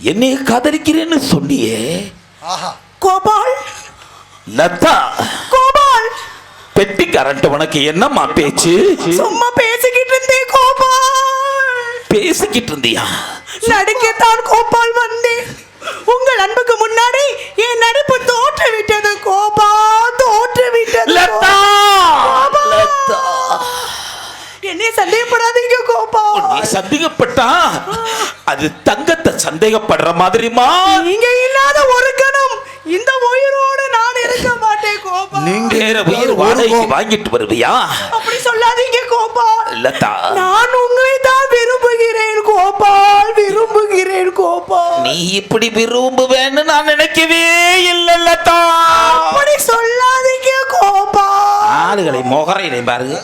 என்னைய காதலிக்கிறேன்னு சொன்னியே. கோபால், லதா, கோபால், பெட்டி கரண்ட் உனக்கு என்னம்மா பேச்சு? சும்மா பேசிக்கிட்டு இருந்தேன் கோபால். பேசிக்கிட்டு இருந்தியா? நடிக்கத்தான் கோபால் வந்தேன். உங்கள் அன்புக்கு முன்னாடி என் நடிப்பு தோற்று விட்டது கோபால், தோற்று விட்டது. லதா, லதா, என்னை சந்தேகப்படாதீங்க கோபால். நீ சந்தேகப்பட்டா அது தங்கத்தை சந்தேகப்படுற மாதிரிமா. நீங்க இல்லாத ஒரு கணம் இந்த உயிரோடு நான் இருக்க மாட்டேன் கோபால். நீங்க உயிர் வாடகைக்கு வாங்கிட்டு வருவியா? அப்படி சொல்லாதீங்க கோபால். லதா, நான் உங்களை தான் விரும்புகிறேன் கோபால், விரும்புகிறேன் கோபால். நீ இப்படி விரும்புவேன்னு நான் நினைக்கவே இல்லை லதா. அப்படி சொல்லாதீங்க கோபால். ஆளுகளை மொகரையிலே பாருங்க.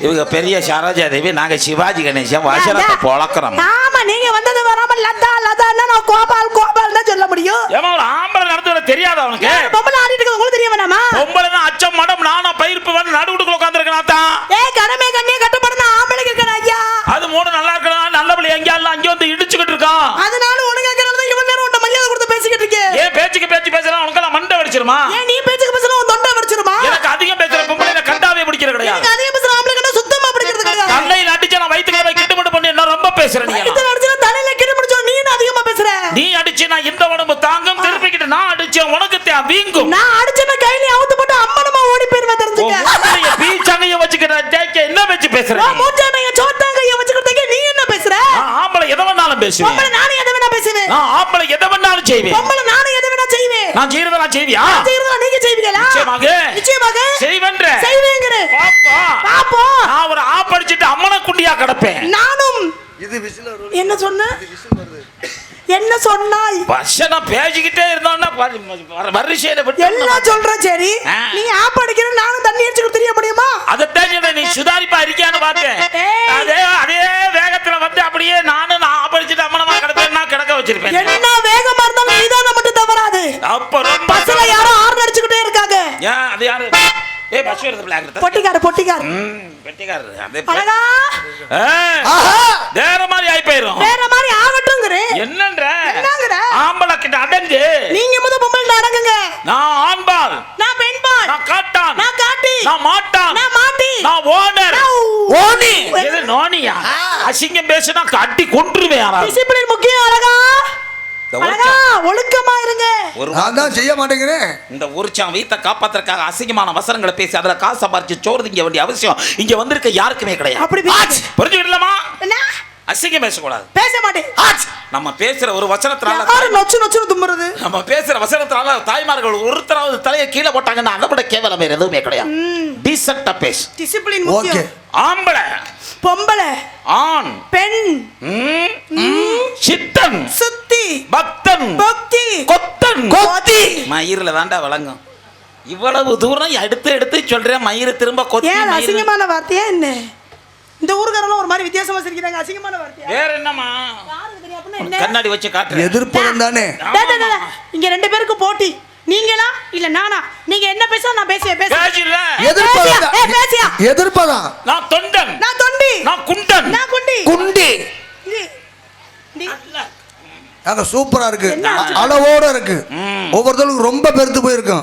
இவங்க பெரிய சரோஜா தேவி, நாங்க சிவாஜி கணேசன் வாசனத்தை பொழக்கிறோம். ஆமா, நீங்க வந்தது வராம லதா லதான்னா நான் கோபால் கோபால் தான் சொல்ல முடியும். ஏமா ஒரு ஆம்பளை நடந்து தெரியாத அவனுக்கு? பொம்பளை ஆடிட்டு இருக்கு, உங்களுக்கு தெரிய வேணாமா? பொம்பளை தான் அச்சம் மடம் நானா பயிர்ப்பு வந்து நடுவுக்குள்ள உட்கார்ந்திருக்கேன். ஏய் கடமை கண்ணிய கட்டப்படணும் ஆம்பளைக்கு இருக்கணும் ஐயா. அது மூணு நல்லா இருக்கணும். நல்லபடி எங்க எல்லாம் அங்க வந்து இடிச்சுக்கிட்டு இருக்கான். அதனால உனக்கு கேக்குறது இவ்வளவு நேரம் உன்ட மரியாதை கொடுத்து பேசிக்கிட்டு இருக்கே. ஏன் பேச்சுக்கு பேச்சு பேசுறா? உனக்கு எல்லாம் மண்டை வெடிச்சிருமா? ஏன் நீ பேச்சுக்கு பேசுற உன் தொண்டை வெடிச்சிருமா? எனக்கு அதிகம் பேசுற பொம்பளை கண்டாவே பிடிக்கிற கிடையாது. எனக்கு அதிகம் பேசுற ஆம்பளை கண்டா சுத்தமா பிடிக்கிறது கிடையாது. தலையில அடிச்சா நான் வயித்துக்குள்ள போய் கிட்டுமட்டு பண்ணி என்ன ரொம்ப பேசுற நீ. இத்தனை அடிச்சா தலையில கிட்ட முடிச்சோ நீ என்ன அதிகமா பேசுற? நீ அடிச்சு நான் இந்த உடம்பு தாங்கும், திருப்பிக்கிட்டு நான் அடிச்சேன் உனக்கு தே வீங்கும். நான் அடிச்சன கையில அவுத்து போட்டு அம்மனமா ஓடி போய்ருவேன் தெரிஞ்சுக்க. உன்னைய பீச்சங்கைய வச்சுக்கிட்ட டேக்க என்ன வெச்சு பேசுற? மூஞ்சானைய சோத்தாங்கைய வச்சுக்கிட்டே நீ என்ன பேசுற? நான் ஆம்பளை எதை வேணாலும் பேசுவேன். பொம்பளை நானே எதை வேணா பேசுவேன். நான் ஆம்பளை எதை வேணாலும் செய்வேன். பொம்பளை நானே எதை வேணா செய்வேன். நான் செய்யறத நான் செய்வியா? செய்யறத நீங்க செய்வீங்களா? நிச்சயமாக நிச்சயமாக செய்வேன்ற. செய்வேங்கற. பாப்பா பாப்போ நான் ஒரு ஆப்படிச்சிட்டு அம்மன குண்டியா கிடப்பேன். நானும் இது விசில் வருது. என்ன சொன்ன? இது விசில் வருது. என்ன சொன்னாய்? வருஷம் பேசிக்கிட்டே இருந்தோம்னா வரிசையில விட்டு எல்லாம் சொல்ற சரி. நீ ஆப் அடிக்கிற நானும் தண்ணி அடிச்சுக்க தெரிய முடியுமா? அதத்தான் நீ சுதாரிப்பா இருக்கியான்னு பார்த்தேன். அதே வேகத்துல வந்து அப்படியே நானும் நான் ஆப்படிச்சிட்டு அம்மனமா கிடப்பேன். நான் கிடக்க வச்சிருப்பேன். என்ன வேகமா இருந்தாலும் நீதான் மட்டும் தவறாது. அப்ப ரொம்ப பஸ்ல யாரோ ஹார்ன் அடிச்சுக்கிட்டே இருக்காங்க. ஏன் அது யாரு? ஏய் பஸ் வருது பிளாக். பொட்டிக்கார பொட்டிக்கார. பெட்டிக்கார. அதே அழகா. வேற மாதிரி ஆயி போயிரும். வேற மாதிரி ஆகட்டும்ங்கற. என்னன்ற? என்னங்கற? ஆம்பளை கிட்ட அடங்கு. நீங்க முத பொம்பளை அடங்குங்க. நான் ஆண்பால். நான் பெண்பால். நான் காட்டான். நான் காட்டி. நான் மாட்டான். நான் மாட்டி. நான் ஓனர். ஓனி. இது நோனியா? அசிங்கம் பேசினா கட்டி கொன்றுவேன். யாராவது டிசிப்ளின் முக்கியம் அழகா. அழகா ஒழுக்கமா இருங்க. நான் தான் செய்ய மாட்டேங்கிறேன். இந்த ஊர்ச்சான் வீட்டை காப்பாத்துறதுக்காக அசிங்கமான வசனங்களை பேசி அதுல காசு சம்பாரிச்சு சோறு திங்க வேண்டிய அவசியம் இங்க வந்திருக்க யாருக்குமே கிடையாது. அப்படி புரிஞ்சுக்கிடலாமா? என்ன? அசிங்கம் பேசக்கூடாது. பேச மாட்டேன். நம்ம பேசுற ஒரு வசனத்தினால யாரு நொச்சு நொச்சு தும்முறது? நம்ம பேசுற வசனத்தினால தாய்மார்கள் ஒருத்தராவது தலையை கீழே போட்டாங்கன்னா அதை விட கேவலம் வேற எதுவுமே கிடையாது. டீசென்ட்டா பேசு. டிசிப்ளின் முக்கியம். ஆம்பளை பொம்பளை ஆண் பெண் சித்தன் சுத்தி பக்தன் பக்தி கொத்தன் கொத்தி மயிரில தாண்டா வழங்கும். இவ்வளவு தூரம் எடுத்து எடுத்து சொல்றேன். மயிறு திரும்ப கொத்தி. ஏன் அசிங்கமான வார்த்தையா என்ன? இந்த ஊர்காரங்க ஒரு மாதிரி வித்தியாசமா சிரிக்கிறாங்க. அசிங்கமான வார்த்தையா? வேற என்னமா? யாருக்கு தெரியும் அப்படினா என்ன? கண்ணாடி வச்சு காட்டுறேன். எதிர்ப்புறம் தானே. இங்க ரெண்டு பேருக்கு போட்டி. நீங்களா இல்ல நானா? நீங்க என்ன பேச நான் பேசுவேன். பேசிடுற. எதிர்ப்பதா? நான் தொண்டன். நான் தொண்டி. நான் குண்டன். நான் குண்டி. குண்டி. அங்க சூப்பரா இருக்கு. அளவோட இருக்கு. ஒவ்வொருத்தருக்கு ரொம்ப பெருத்து போயிருக்கும்.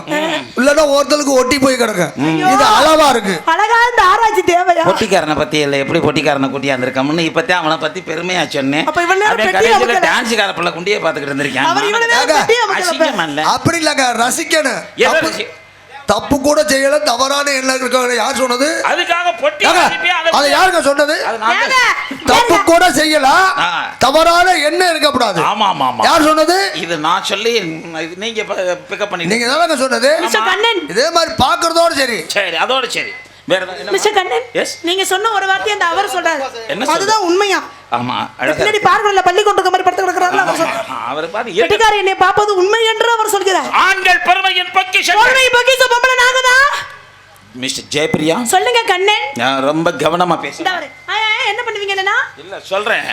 இல்லன்னா ஒருத்தருக்கு ஒட்டி போய் கிடக்கும். இது அளவா இருக்கு. அழகா இந்த ஆராய்ச்சி தேவையா? பொட்டிக்காரனை பத்தி இல்ல எப்படி பொட்டிக்காரனை கூட்டியா இருந்திருக்கோம்னு இப்பதான் அவனை பத்தி பெருமையா சொன்னேன். அப்ப இவனே கடைசியில டான்ஸ்கார பிள்ளை குண்டியே பாத்துக்கிட்டு இருந்திருக்கேன். அப்படி இல்லங்க, ரசிக்கணும். தப்பு கூட செய்யல, தவறான எண்ணம் இருக்க யார் சொன்னது? அதுக்காக பொட்டி அது யாருங்க சொன்னது? தப்பு கூட செய்யலாம், தவறான எண்ணம் இருக்கக்கூடாது. ஆமா ஆமா ஆமா. யார் சொன்னது? இது நான் சொல்லி நீங்க பிக்கப் பண்ணி நீங்க தானங்க சொன்னது. இதே மாதிரி பாக்குறதோட சரி. சரி அதோட சரி. வேற என்ன? மிஸ்டர் கண்ணன், நீங்க சொன்ன ஒரு வார்த்தை அந்த அவர் சொல்றாரு. அதுதான் உண்மையா? ஆமா. பின்னாடி பார்க்கல பள்ளி கொண்டு மாதிரி படுத்து கிடக்குறாரு. அவர் சொல்றாரு. அவர் பாரு எட்டுக்கார என்னை பாப்பது உண்மை என்று அவர் சொல்கிறார். ஆண்கள் பெருமையின் பொக்கிஷம். பெருமை பொக்கிஷம் பொம்பளை நாங்கதா. மிஸ்டர் ஜெயபிரியா சொல்லுங்க கண்ணன். நான் ரொம்ப கவனமா பேசுறேன். என்ன பண்ணுவீங்க? இல்ல சொல்றேன்.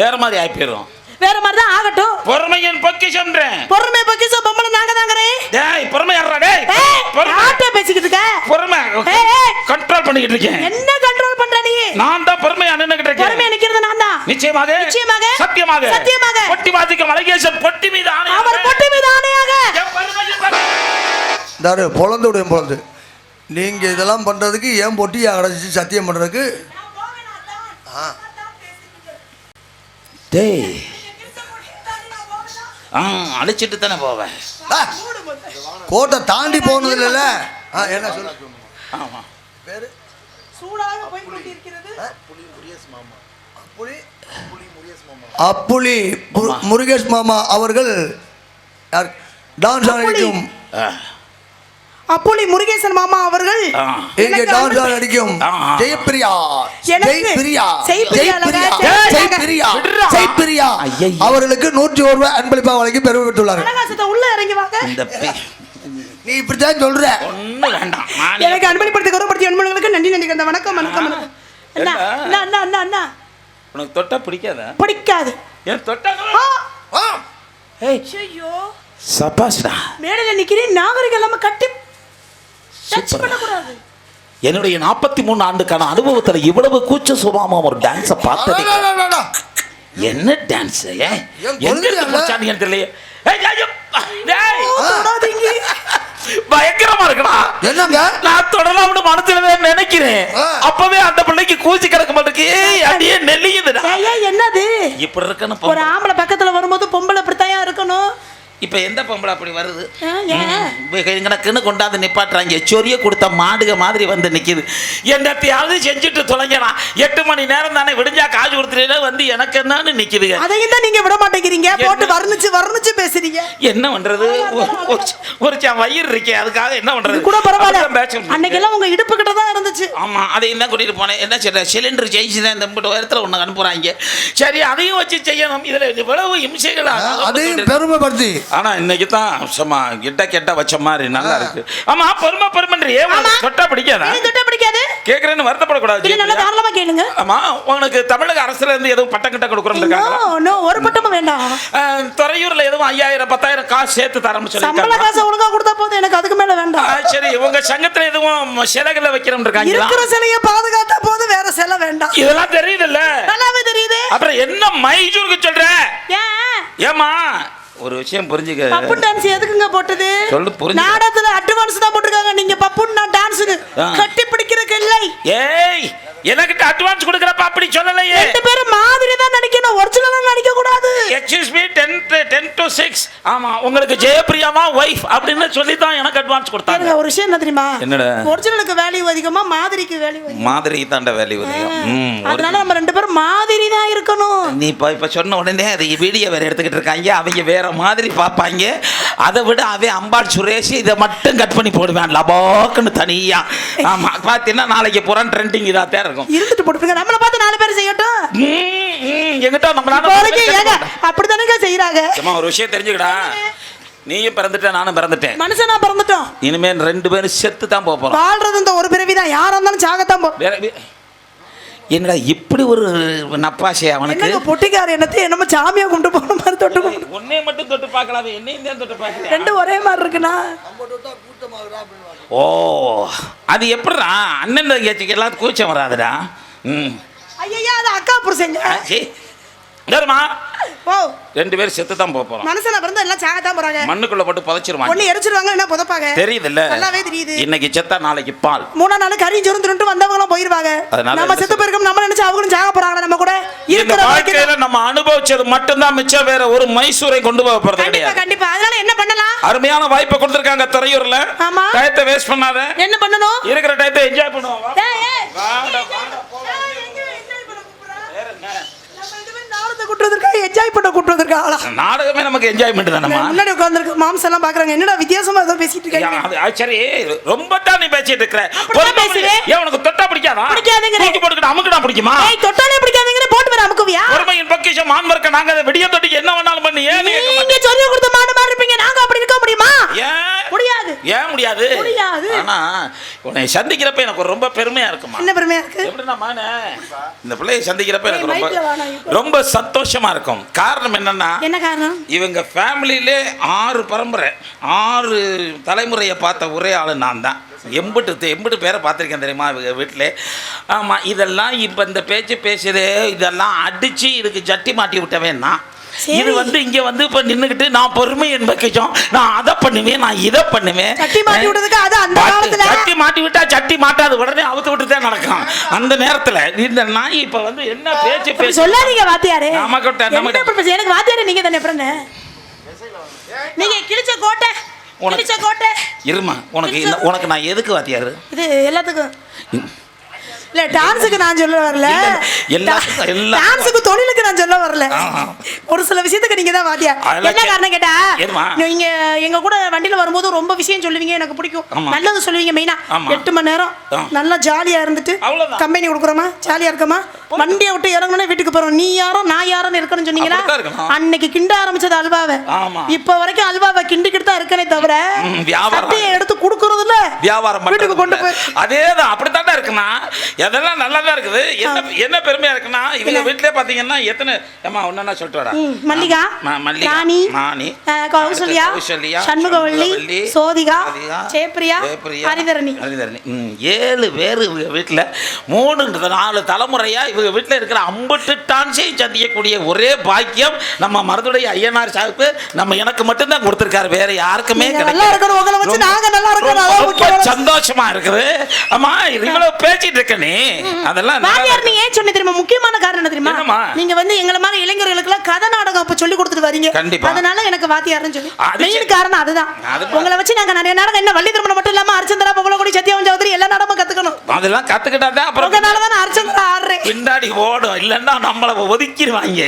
வேற மாதிரி ஆயி போயிரும். வேற மாதிரி தான் ஆகட்டும். பொறுமையின் பொக்கிஷம்ன்றேன். பொறுமை பொக்கிஷம் பொம்பளை நாங்கதாங்கறே. டேய் பொறுமை யாரடா டேய்? பொறுமை ஆட்ட பேசிக்கிட்டு இருக்க. பொறுமை கண்ட்ரோல் பண்ணிக்கிட்டு இருக்கேன். என்ன கண்ட்ரோல் பண்ற நீ? நான் தான் பொறுமையா நின்னுகிட்டு இருக்கேன். பொறுமையா நிக்கிறது நான் தான். நிச்சயமாக சத்தியமாக சத்தியமாக பொட்டி வாசிக்கும் மலைகேசன் பொட்டி மீது ஆணையாக அவர் பொட்டி மீது ஆணையாக என் பெருமையின் தாரு பொழந்து விடுவேன் பொழந்து. நீங்க இதெல்லாம் பண்றதுக்கு ஏன் பொட்டியை அடைச்சி சத்தியம் பண்றதுக்கு? டேய் அழைச்சிட்டு தானே போவேன். கோட்டை தாண்டி போனது இல்லைல்ல. என்ன சொல்ல? ஆமா பேரு சூடாக போய் கொண்டிருக்கிறது. அப்புலி முருகேஷ் மாமா அவர்கள் டான்ஸ் அடிக்கும். அப்புலி முருகேசன் மாமா அவர்கள் இங்கே டான்ஸ் அடிக்கும். ஜெயப்பிரியா ஜெயப்பிரியா ஜெயப்பிரியா ஜெயப்பிரியா அவர்களுக்கு 101 ரூபாய் அன்பளிப்பாக வழங்கி பெருமை பெற்றுள்ளார். உள்ள இறங்கி வாங்க. நீ இப்படித்தான் சொல்ற. ஒண்ணு வேண்டாம். எனக்கு அன்பளிப்படுத்தி கௌரவப்படுத்திய அன்பர்களுக்கு நன்றி நன்றி. வணக்கம் வணக்கம் வணக்கம். அண்ணா அண்ணா அண்ணா அண்ணா அண்ணா உனக்கு தொட்டா பிடிக்காதா? பிடிக்காது. ஏன் தொட்டா? ஏய் ஐயோ சபாஸ்டா மேடையில நிக்கிறேன். நாகரிகம் இல்லாம கட்டி டச் பண்ண கூடாது. என்னுடைய 43 ஆண்டுக்கான அனுபவத்துல இவ்வளவு கூச்ச சுபாவமா ஒரு டான்ஸ பார்த்தது. என்ன டான்ஸ்? பயங்கரமா இருக்குடா. என்னங்க நான் தொடலாம்னு மனசுல நினைக்கிறேன். அப்பவே அந்த பிள்ளைக்கு கூச்சி கிடக்க மாட்டேங்குது. அப்படியே நெல்லியுதுடா. என்னது இப்படி இருக்கணும். ஒரு ஆம்பளை பக்கத்துல வரும்போது பொம்பளை இப்படித்தான் இருக்கணும். இப்ப எந்த பொம்பளை அப்படி வருது? எங்கனக்குன்னு கொண்டாந்து நிப்பாட்டுறாங்க. சொரிய கொடுத்த மாடுக மாதிரி வந்து நிக்குது. என்னத்தையாவது செஞ்சுட்டு தொலைங்கடா. 8 மணி நேரம் தானே, விடிஞ்சா காசு கொடுத்துட்டு வந்து எனக்கு என்னன்னு நிக்குதுங்க. அதையும் தான் நீங்க விட மாட்டேங்கிறீங்க. போட்டு வர்ணிச்சு பேசுறீங்க. என்ன பண்றது? ஒரு வயிறு இருக்கே, அதுக்காக என்ன பண்றது? கூட பரவாயில்ல. அன்னைக்கெல்லாம் உங்க இடுப்பு கிட்ட தான் இருந்துச்சு. ஆமா, அதையும் தான் கூட்டிட்டு போனேன். என்ன செய்ய, சிலிண்டர் ஜெயிச்சு தான் இந்த உயரத்துல ஒண்ணு அனுப்புறாங்க. சரி, அதையும் வச்சு செய்யணும். இதுல இவ்வளவு இம்சைகளா? அதையும் பெருமைப்படுத்தி. ஆனா இன்னைக்கு தான் சும்மா கிட்ட வச்ச மாதிரி நல்லா இருக்கு. ஆமா, பெருமைன்றியே. தொட்டா பிடிக்காதா? தொட்டா பிடிக்காது கேக்குறேன்னு வருத்தப்படக்கூடாது. நல்லா தாராளமா கேளுங்க. ஆமா, உனக்கு தமிழக அரசுல இருந்து எதுவும் பட்டம் கிட்ட கொடுக்குறோம் இருக்காங்களா? நோ, ஒரு பட்டமும் வேண்டாம். துறையூர்ல எதுவும் 5000 10,000 காசு சேர்த்து தரணும் சொல்லி சம்பள காசு ஒழுங்கா கொடுத்தா போதும், எனக்கு அதுக்கு மேல வேண்டாம். சரி, உங்க சங்கத்துல எதுவும் சிலைகளை வைக்கிறோம் இருக்காங்க? இருக்கிற சிலையை பாதுகாத்தா போதும், வேற சிலை வேண்டாம். இதெல்லாம் தெரியுதுல்ல? நல்லாவே தெரியுது. அப்புறம் என்ன மைசூருக்கு சொல்ற? ஏமா ஒரு விஷயம் புரிஞ்சுக்க. பப்பு டான்ஸ் எதுக்குங்க போட்டது? சொல்லு, புரிஞ்சு. நாடகத்துல அட்வான்ஸ் தான் போட்டுருக்காங்க. நீங்க பப்புன்னா டான்ஸ்க்கு கட்டி பிடிக்கிறதுக்கு இல்லை. ஏய், எனக்கு அட்வான்ஸ் கொடுக்கறப்ப அப்படி சொல்லலையே. ரெண்டு பேரும் மாதிரி தான் நடிக்கணும், ஒரிஜினலா நடிக்க கூடாது. Excuse me, 10 to 6. ஆமா, உங்களுக்கு ஜெயப்பிரியாமா வைஃப் அப்படின்னு சொல்லி தான் எனக்கு அட்வான்ஸ் கொடுத்தாங்க. ஒரு விஷயம் என்ன தெரியுமா? என்னடா? ஒரிஜினலுக்கு வேல்யூ அதிகமா, மாதிரிக்கு வேல்யூ அதிகம்? மாதிரி தான்டா வேல்யூ அதிகம். அதனால நம்ம ரெண்டு பேரும் மாதிரி தான் இருக்கணும். நீ இப்ப சொன்ன உடனே அது வீடியோ வேற எடுத்துக்கிட்டு இருக்காங்க. அவங்க வேற மாதிரி பார்ப்பாங்க. அதை விட அவன் அம்பாள் சுரேஷ் இதை மட்டும் கட் பண்ணி போடுவேன் லபாக்குன்னு தனியா. ஆமா, பாத்தீங்கன்னா நாளைக்கு புறம் ட்ரெண்டிங் இதா தான் இருக்கும். இருந்துட்டு போட்டுருங்க, நம்மளை பார்த்து 4 பேர் செய்யட்டும். எங்கிட்ட நம்மளால அப்படித்தானே செய்யறாங்க. ஒரு விஷயம் தெரிஞ்சுக்கடா. நீயும் பிறந்துட்ட, நானும் பிறந்துட்டேன். மனுஷனா பிறந்துட்டோம். இனிமே 2 பேரும் செத்து தான் போறோம். வாழ்றது இந்த ஒரு பிறவிதான். யாரா இருந்தாலும் சாகத்தான் போறோம். என்னடா இப்படி ஒரு நப்பாசை அவனுக்கு? பொட்டிக்கார என்னத்தை என்னமோ சாமியா கொண்டு போன மாதிரி தொட்டு ஒன்னே மட்டும் தொட்டு பார்க்கலாம். என்னையும் தான் தொட்டு பார்க்கலாம். ரெண்டும் ஒரே மாதிரி இருக்குண்ணா. ஓ, அது எப்படிடா? அண்ணன் தங்கச்சிக்கு எல்லாம் கூச்சம் வராதுடா. ஐயா, அது அக்கா புருஷங்க. ஓ, 2 பேரும் செத்து தான் போறோம். மனுஷனா பிறந்தா எல்லாம் சாகத்தான் போறாங்க. மண்ணுக்குள்ள போட்டு புதைச்சிருவாங்க. ஒண்ணு எரிச்சிருவாங்க, என்ன புதைப்பாங்க. தெரியுதுல்ல? நல்லாவே தெரியுது. இன்னைக்கு செத்தா நாளைக்கு பால். 3 நாள் கறி ஜோறு தின்னுட்டு வந்தவங்க எல்லாம் போயிருவாங்க. நம்ம செத்து போயிருக்கோம், நம்ம நினைச்சு அவங்களும் சாக போறாங்க. நம்ம கூட இருக்கிற வாழ்க்கையில நம்ம அனுபவிச்சது மட்டும்தான் மிச்சம். வேற ஒரு மைசூரை கொண்டு போக போறது கிடையாது. கண்டிப்பா. அதனால என்ன பண்ணலாம்? அருமையான வாய்ப்பை கொடுத்திருக்காங்க துறையூர்ல. டயத்தை வேஸ்ட் பண்ணாத. என்ன பண்ணணும்? இருக்கிற டயத்தை என்ஜாய் பண்ணுவோம். நாடகமே நமக்கு என்ஜாய்மெண்ட் தானே. முன்னாடி உட்கார்ந்திருக்க மாம்ஸ் எல்லாம் பாக்குறாங்க. என்னடா வித்தியாசமா ஏதோ பேசிட்டு இருக்காங்க. சரி, ரொம்ப தான் நீ பேசிட்டு இருக்கற. ஏன் உனக்கு தொட்டா பிடிக்காதா? பிடிக்காதுங்கற. தூக்கி போட்டுக்கிட்டு அமுக்குடா பிடிக்குமா? ஏய், தொட்டாலே பிடிக்காதுங்கற போட்டு வர அமுக்குவியா? பொறுமையின் பொக்கிஷம் மான்மர்க்க. நாங்க அதை விடிய தொட்டிக்கு என்ன வேணாலும் பண்ணி ஏன் நீங்க சொல்லி கொடுத்த மாடு மாதிரி இருப்பீங்க. நாங்க அப்படி இருக்க முடியுமா? முடியாது. ஏன் முடியாது? முடியாது. ஆனா உன்னை சந்திக்கிறப்ப எனக்கு ரொம்ப பெருமையா இருக்குமா. என்ன பெருமையா இருக்கு? எப்படின்னா மானே, இந்த பிள்ளையை சந்திக்கிறப்ப எனக்கு ரொம்ப சந்தோஷமா இருக்கும். காரணம் என்னன்னா, என்ன காரணம்? இவங்க ஃபேமிலியிலே 6 பரம்பரை 6 தலைமுறையை பார்த்த ஒரே ஆளு நான் தான். எம்பிட்டு பேரை பார்த்துருக்கேன் தெரியுமா வீட்டில். ஆமாம், இதெல்லாம் இப்போ இந்த பேச்சு பேசுது, இதெல்லாம் அடித்து இதுக்கு ஜட்டி மாட்டி விட்டவேன்னா இது இங்க இப்ப நின்னுக்கிட்டு நான் பொறுமை என்பதும் நான் அதை பண்ணுவேன், நான் இதை பண்ணுவேன். சட்டி மாட்டி விட்டதுக்கு அது அந்த காலத்துல சட்டி மாட்டி விட்டா சட்டி மாட்டாது, உடனே அவுத்து விட்டு தான் நடக்கும். அந்த நேரத்துல இந்த நாய் இப்ப என்ன பேச்சு சொல்லாதீங்க வாத்தியாரே. நமக்கு எனக்கு வாத்தியாரே நீங்க தானே பிறந்த. நீங்க கிழிச்ச கோட்டை இருமா. உனக்கு நான் எதுக்கு வாத்தியாரு? இது எல்லாத்துக்கும் இல்ல, டான்ஸுக்கு நான் சொல்ல வரல, டான்ஸுக்கு தொழிலுக்கு நான் சொல்ல வரல. ஒரு சில விஷயத்துக்கு நீங்க தான் வாத்தியா. என்ன காரணம் கேட்டா, நீங்க எங்க கூட வண்டியில வரும்போது ரொம்ப விஷயம் சொல்லுவீங்க, எனக்கு பிடிக்கும். நல்லது சொல்லுவீங்க. மெயினா 8 மணி நேரம் நல்லா ஜாலியா இருந்துட்டு கம்பெனி கொடுக்குறோமா, ஜாலியா இருக்கமா, வண்டியை விட்டு இறங்கணும் வீட்டுக்கு போறோம். நீ யாரோ நான் யாரோன்னு இருக்கணும்னு சொன்னீங்களா? அன்னைக்கு கிண்ட ஆரம்பிச்சது அல்வாவை. இப்ப வரைக்கும் அல்வாவை கிண்டிக்கிட்டு தான் இருக்கனே தவிர சட்டையை எடுத்து கொடுக்கறது இல்ல, வியாபாரம் வீட்டுக்கு கொண்டு போய். அதேதான், அப்படித்தான் இருக்குன்னா அதெல்லாம் நல்லா தான் இருக்குது. என்ன பெருமையா இருக்குன்னா இவங்க வீட்டிலே பாத்தீங்கன்னா எத்தனை ஒன்னா சொல்லிட்டு வரா, மல்லிகா, ராணி, கௌசல்யா, சண்முகவள்ளி, சோதிகா, ஜெயப்பிரியா, ஹரிதரணி 7 பேர் இவங்க வீட்டில் 3-4 தலைமுறையா இவங்க வீட்டில் இருக்கிற அம்பட்டு டான்ஸையும் சந்திக்கக்கூடிய ஒரே பாக்கியம் நம்ம மருதுடைய ஐயனார் சாருக்கு எனக்கு மட்டும்தான் கொடுத்துருக்காரு, வேற யாருக்குமே சந்தோஷமா இருக்குது. ஆமா, இவ்வளவு பேசிட்டு இருக்க நீ அதெல்லாம் நீ ஏன் சொன்ன தெரியுமா? முக்கியமான காரணம் என்ன தெரியுமா? நீங்க எங்களை மாதிரி இளைஞர்களுக்கு கதை நாடகம் அப்ப சொல்லி கொடுத்துட்டு வரீங்க. அதனால எனக்கு வாத்தியார்னு சொல்லி மெயின் காரணம் அதுதான். உங்களை வச்சு நாங்க நிறைய நாடகம், என்ன வள்ளி திருமணம் மட்டும் இல்லாம அர்ச்சந்திரா, பொங்கலகுடி, சத்யவன் சௌத்ரி எல்லா நாடகமும் கத்துக்கணும். அதெல்லாம் கத்துக்கிட்டாதான் அப்புறம் தான் அர்ச்சந்திரா ஆடுறேன். பின்னாடி ஓடும், இல்லன்னா நம்மள ஒதுக்கிடுவாங்க,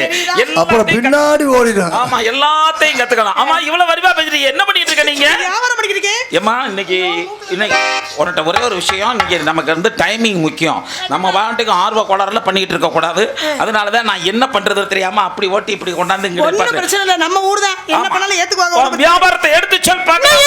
அப்புறம் பின்னாடி ஓடிடும். ஆமா, எல்லாத்தையும் கத்துக்கணும். ஆமா, இவ்வளவு வரிவா பேசுறீங்க, என்ன பண்ணிட்டு இருக்க நீங்க? வியாபாரம் பண்ணிக்கிறீங்க. ஏமா இன்னைக்கு உன்கிட்ட ஒரே ஒரு விஷயம், இன்னைக்கு நமக்கு டைமிங் முக்கியம். நம்ம வாட்டுக்கு ஆர்வ கோளாறுல பண்ணிட்டு இருக்க கூடாது. அதனாலதான் நான் என்ன பண்றது தெரியாம அப்படி ஓட்டி இப்படி கொண்டாந்து ஒண்ணும் பிரச்சனை இல்ல, நம்ம ஊர் தான், என்ன பண்ணாலும் ஏத்துக்குவாங்க. வியாபாரத்தை எடுத்து சொல் பாக்க.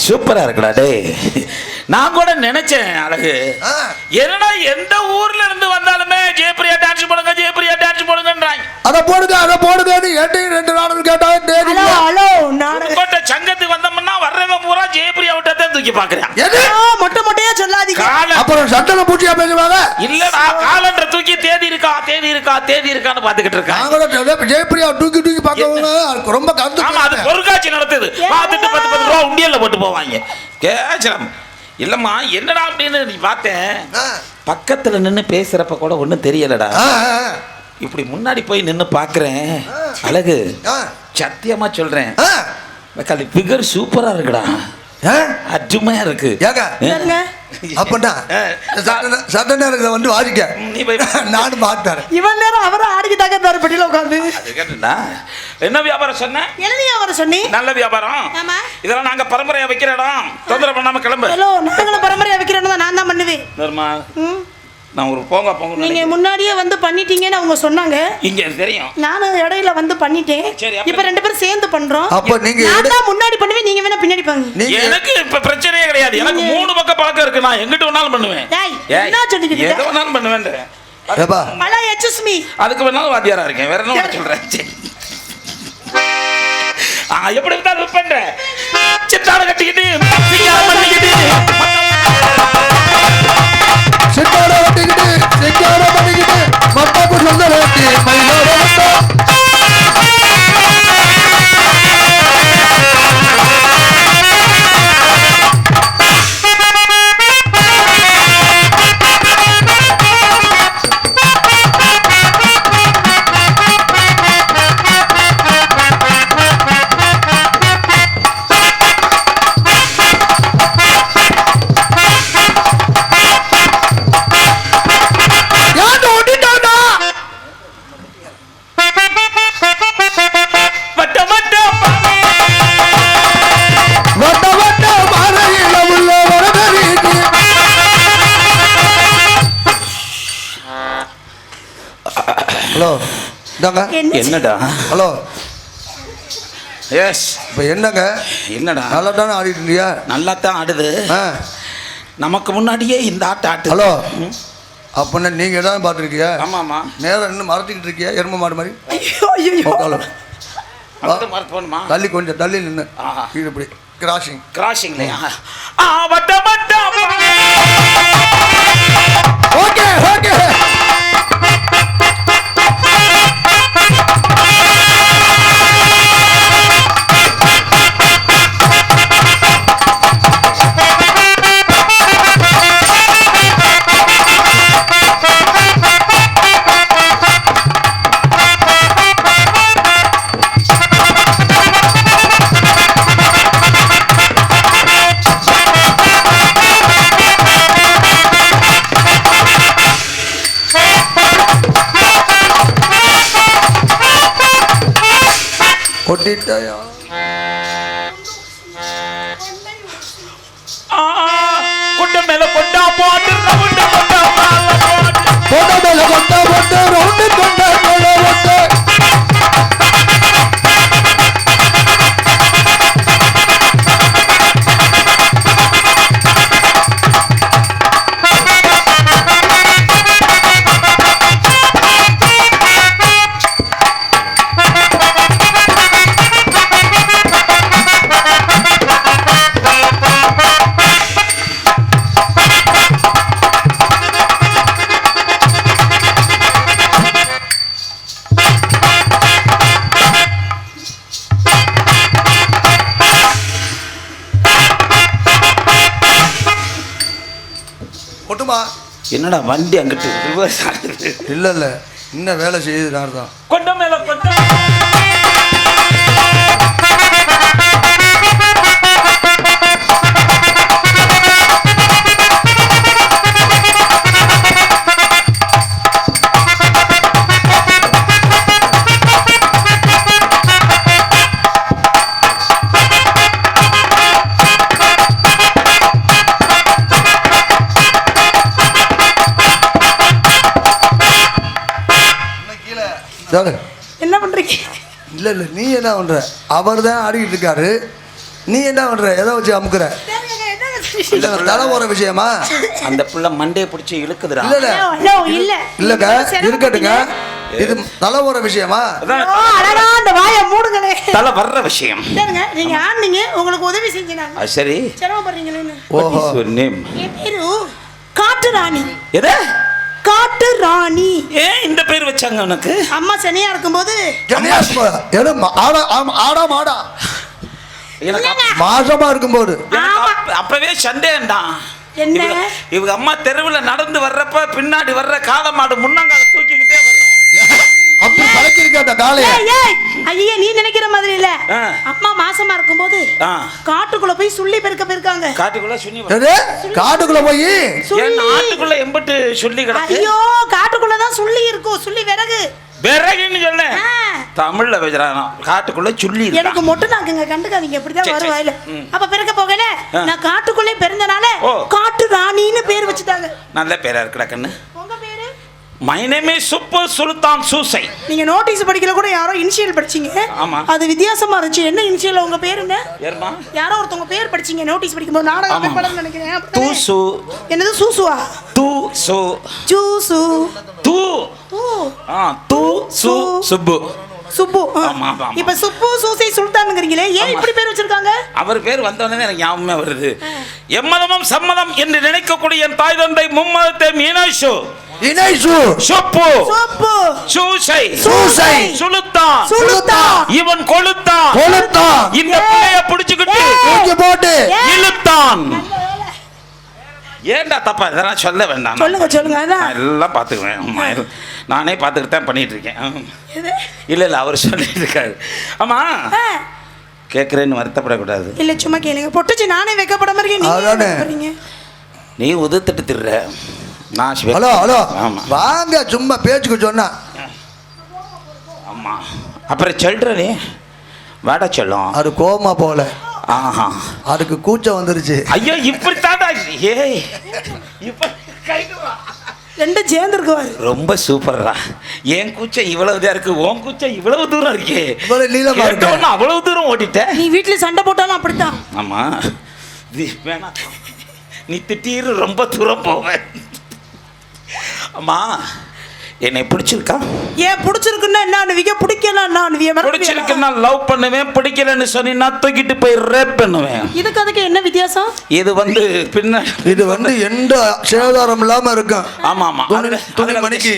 சூப்பரா இருக்குடா டேய். நான் கூட நினைச்சேன் அழகு, என்னடா எந்த ஊர்ல இருந்து வந்தாலுமே ஜெயப்பிரியா டான்ஸ் போடுங்க, ஜெயப்பிரியா டான்ஸ் போடுங்கன்றாங்க. அத போடுங்க 2 நாள் கேட்டா கோட்டை சங்கத்துக்கு வந்தோம்னா வர்றவங்க பூரா ஜெயப்பிரியா விட்டதை தூக்கி பாக்குறேன். மொட்டையா சொல்லாதீங்க, அப்புறம் சட்டன பூச்சியா பேசுவாங்க. இல்லடா, காலண்டர் தூக்கி தேதி இருக்கான்னு பாத்துக்கிட்டு இருக்காங்க. ஜெயப்பிரியா தூக்கி பார்க்கவங்க ரொம்ப கஷ்டம். ஆமா, அது பொருட்காட்சி நடத்துது, பார்த்துட்டு 10 ரூபா உண்டியல்ல போட்டு போவாங்க. கேச்சலம் இல்லம்மா, என்னடா அப்படின்னு நீ பார்த்தேன். பக்கத்துல நின்று பேசுறப்ப கூட ஒன்றும் தெரியலடா. இப்படி முன்னாடி போய் நின்று பார்க்குறேன் அழகு, சத்தியமா சொல்றேன், ஃபிகர் சூப்பரா இருக்குடா, அருமையா இருக்கு. அப்படா சட்டன வந்து வாடிக்க நானும் பார்த்தேன். இவன் நேரம் அவரும் ஆடிக்கிட்டாங்க இருந்தாரு பெட்டியில உட்காந்து. என்ன வியாபாரம் சொன்ன? எழுதி வியாபாரம் சொன்னி. நல்ல வியாபாரம். இதெல்லாம் நாங்க பரம்பரையா வைக்கிற இடம், தொந்தரவு பண்ணாம கிளம்பு. நாங்களும் பரம்பரையா வைக்கிற இடம் தான், நான் தான் பண்ணுவேன். நான் ஒரு போங்க நீங்க முன்னாடியே வந்து பண்ணிட்டீங்கன்னு அவங்க சொன்னாங்க. இங்க தெரியும், நானும் இடையில வந்து பண்ணிட்டேன். இப்ப 2 பேரும் சேர்ந்து பண்றோம். அப்ப நீங்க நான் முன்னாடி பண்ணுவேன், நீங்க வேணா பின்னாடி பண்ணுங்க. எனக்கு இப்ப பிரச்சனையே கிடையாது, எனக்கு 3 பக்கம் பழக்கம் இருக்கு, நான் எங்கிட்ட வேணாலும் பண்ணுவேன். என்ன சொல்லிக்கிட்டு எதை வேணாலும் பண்ணுவேன். அதுக்கு வேணாலும் வாத்தியாரா இருக்கேன், வேற என்ன சொல்றேன். எப்படி இருந்தாலும் பண்றேன், சித்தாட கட்டிக்கிட்டு சித்தாட கட்டிக்கிட்டு சித்தாட பண்ணிக்கிட்டு மத்தாப்பு சொந்த வேட்டி மயிலோட ஹலோ இந்தாங்க. என்னடா? Hello yes. இப்போ என்னங்க? என்னடா? நல்லா தானே ஆடிட்டு இருந்தியா? நல்லா தான் ஆடுது. நமக்கு முன்னாடியே இந்த ஆட்டு. ஹலோ அப்படின்னா நீங்கள் எதாவது பார்த்துருக்கியா? ஆமாம்மா. நேரம் இன்னும் மறந்துக்கிட்டு இருக்கியா எருமை மாடு மாதிரி? போகணுமா? தள்ளி கொஞ்சம் தள்ளி நின்று இது இப்படி கிராசிங்லையா? Okay okay. கொட்டிட்டாயா? கொண்ட மேல கொண்டா போட்டு கொண்ட மேல கொண்டா போட்டு ரவுண்டு கொண்டா மேல போட்டு என்னடா வண்டி அங்கிட்டு ரிவர்ஸ் ஆகுது? இல்ல இல்ல இன்னும் வேலை செய்யுது நான் தான். கொண்ட மேல கொண்ட என்ன பண்றீங்க? இல்ல இல்ல நீ என்ன பண்ற? அவர் தான் ஆடிக்கிட்டு இருக்காரு, நீ என்ன பண்ற? எதை வச்சு அமுக்குற? தலை போற விஷயமா? அந்த புள்ள மண்டையை பிடிச்சி இழுக்குதுடா. இல்ல இல்ல இல்லங்க இருக்கட்டுங்க, இது தலை போற விஷயமா? அந்த வாயை மூடுங்களே. தலை வர்ற விஷயம். நீங்க ஆடுனீங்க, உங்களுக்கு உதவி செஞ்சீங்க. சரி சிரமப்படுறீங்களே. ஓஹோ. நேம் என் பேரு காட்டு ராணி. எது? காட்டு ராணி. ஏன் இந்த பேர் வச்சாங்க உனக்கு? அம்மா சனியா இருக்கும்போது மாசமா இருக்கும்போது அப்பவே சந்தேகம்தான். என்ன? இவங்க அம்மா தெருவில் நடந்து வர்றப்ப பின்னாடி வர்ற காளை மாடு முன்னங்கால தூக்கிக்கிட்டே வரும். அப்படி பழக்கிருக்க காலைய. ஐயா நீ நினைக்கிற மாதிரி இல்ல. அம்மா மாசமா இருக்கும்போது காட்டுக்குள்ள போய் சுள்ளி பெருக்க போயிருக்காங்க. காட்டுக்குள்ள சுள்ளி? காட்டுக்குள்ள போய் நாட்டுக்குள்ள எம்பட்டு சொல்லி கிடக்கு. ஐயோ காட்டுக்குள்ள தான் சுள்ளி இருக்கும். சுள்ளி விறகு விறகுன்னு சொல்ல தமிழ்ல பேசுறாங்க. காட்டுக்குள்ள சுள்ளி இருக்கு. எனக்கு மொட்டை நாக்குங்க, கண்டுக்காதீங்க. இப்படிதான் வரும் வாயில. அப்ப பிறக்க போகல நான் காட்டுக்குள்ளே பிறந்தனால காட்டு ராணின்னு பேர் வச்சுட்டாங்க. நல்ல பேரா இருக்குடா கண்ணு. உங்க பேரு? My name is Suppu Sultan Susai. நீங்க நோட்டீஸ் படிக்கல கூட யாரோ இனிஷியல் படிச்சீங்க. ஆமா. அது வித்தியாசமா இருந்துச்சு. என்ன இனிஷியல் உங்க பேர் என்ன? யாரமா? யாரோ ஒருத்தங்க பேர் படிச்சீங்க நோட்டீஸ் படிக்கும்போது. நாடகம் பேப்பர்ல நினைக்கிறேன். தூசு. என்னது சூசுவா? தூசு. ஜூசு. தூ. தூ. தூசு சுப்பு. சுப்பு. இப்ப சுப்பு சூசை சுல்தான்ங்கறீங்களே, ஏன் இப்படி பேர் வச்சிருக்காங்க? அவர் பேர் வந்தவனே எனக்கு ஞாபகமே வருது. எம்மதமும் சம்மதம் என்று நினைக்கக்கூடிய என் தாய் தந்தை மும்மதத்தை மீனாஷு இனைசு சுப்பு சுப்பு சூசை சூசை சுலுத்தான் சுலுத்தான் இவன் கொளுத்தான் கொளுத்தான் இந்த பிள்ளைய பிடிச்சுக்கிட்டு தூக்கி போட்டு இழுத்தான். ஏன்டா தப்பா இதெல்லாம் சொல்ல வேண்டாம். சொல்லுங்க சொல்லுங்க. நான் எல்லாம் பார்த்துக்குவேன். நானே பார்த்துக்கிட்டு தான் பண்ணிட்டு இருக்கேன். இல்லை இல்லை அவர் சொல்லிட்டு இருக்காரு. ஆமா கேட்குறேன்னு வருத்தப்படக்கூடாது. இல்லை சும்மா கேளுங்க. பொட்டுச்சு நானே வைக்கப்பட மாதிரி நீ உதுத்துட்டு திடுற. நான் ஹலோ ஹலோ வாங்க சும்மா பேச்சுக்கு சொன்னா. ஆமா அப்புறம் சொல்றே வாடா சொல்லும். அது கோமா போல. ஆஹா அதுக்கு கூச்சம் வந்துருச்சு. ஐயோ இப்படி தாண்டா. ஏய் இப்ப ரெண்டும் சேர்ந்துருக்குவாரு. ரொம்ப சூப்பர்ரா. என் கூச்சம் இவ்வளவு இதா இருக்கு, உன் கூச்சம் இவ்வளவு தூரம் இருக்கே. இவ்வளவு நீளமா இருக்கு. அவ்வளவு தூரம் ஓட்டிட்ட. நீ வீட்டுல சண்டை போட்டாலும் அப்படித்தான். ஆமா வேணாம், நீ திட்டீர் ரொம்ப தூரம் போவேன். அம்மா என்னை பிடிச்சிருக்கா? ஏன் பிடிச்சிருக்குன்னா என்ன அனுவிக்க, பிடிக்கல என்ன அனுவிய? பிடிச்சிருக்குன்னா லவ் பண்ணுவேன், பிடிக்கலன்னு சொன்னா தூக்கிட்டு போய் ரேப் பண்ணுவேன். இதுக்கு என்ன வித்தியாசம்? இது பின்ன இது எந்த சேதாரம் இல்லாம இருக்கும். ஆமா ஆமா, துணி மணிக்கு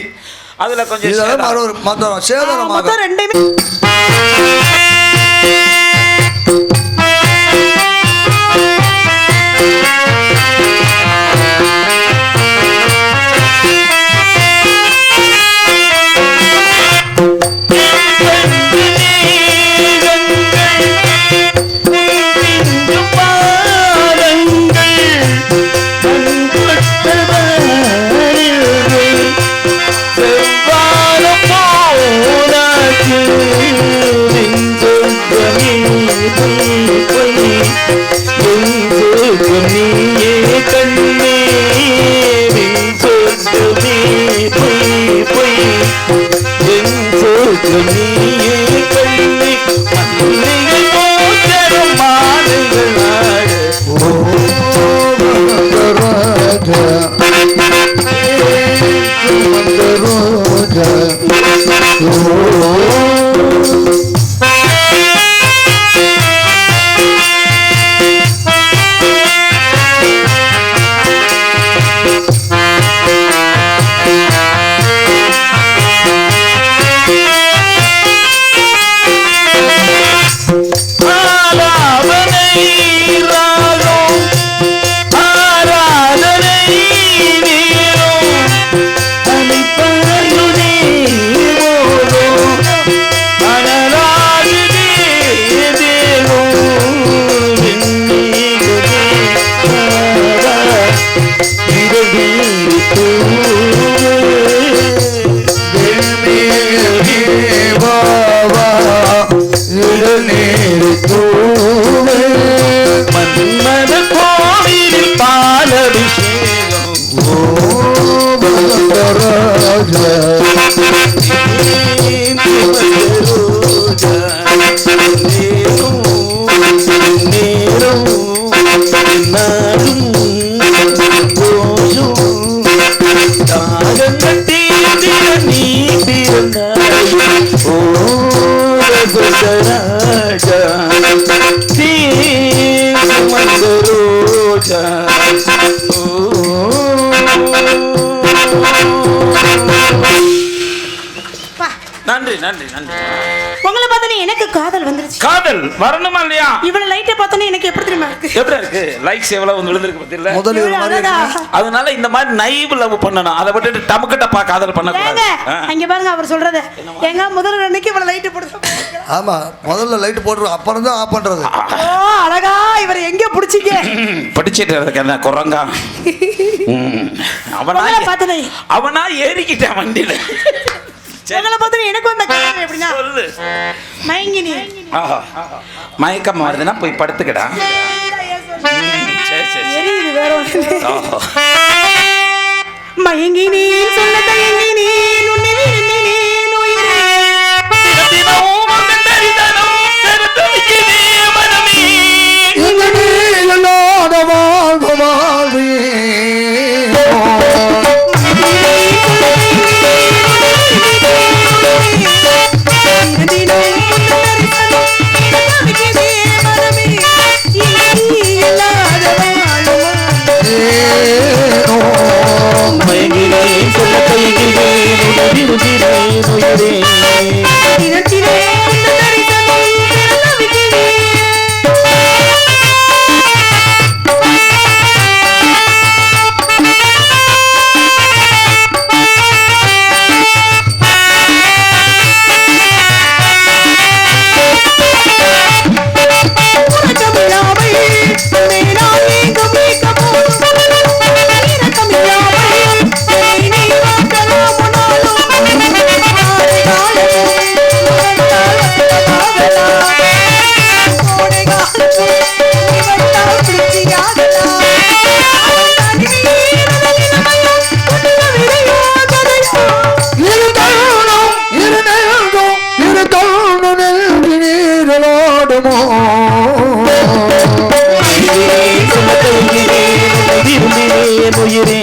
அதுல கொஞ்சம் சேதாரம் மொத்தம் ரெண்டுமே. நன்றி நன்றி நன்றி. உங்களை பார்த்தனே எனக்கு காதல் வந்துருச்சு. காதல் வரணுமா இல்லையா? இவ்வளவு லைட்டை பார்த்தனே எனக்கு எப்படி தெரியுமா இருக்கு? எப்படி இருக்கு? லைக்ஸ் எவ்வளவு வந்து விழுந்திருக்கு பத்தியில. முதல்ல அதனால இந்த மாதிரி நைவ் லவ் பண்ணணும். அதை விட்டுட்டு டமுக்கிட்ட பா காதல் பண்ண கூடாது. அங்க பாருங்க அவர் சொல்றது. எங்க முதல்ல அன்னைக்கு இவ்வளவு லைட் போடுறோம். ஆமா, முதல்ல லைட் போடுறோம், அப்புறம் தான் ஆஃப் பண்றது. ஓ அழகா, இவரை எங்க பிடிச்சீங்க? படிச்சிட்டு இருக்க என்ன குரங்கா? அவனா ஏறிக்கிட்டான் வண்டியில. உங்களை பார்த்தா எனக்கு வந்த காதல் எப்படின்னா மயங்கினி. மயக்கம் வருதுன்னா போய் படுத்துக்கடா. மயங்கினி சொல்ல தயங்கினி சொல்ல வருமோ உயிரே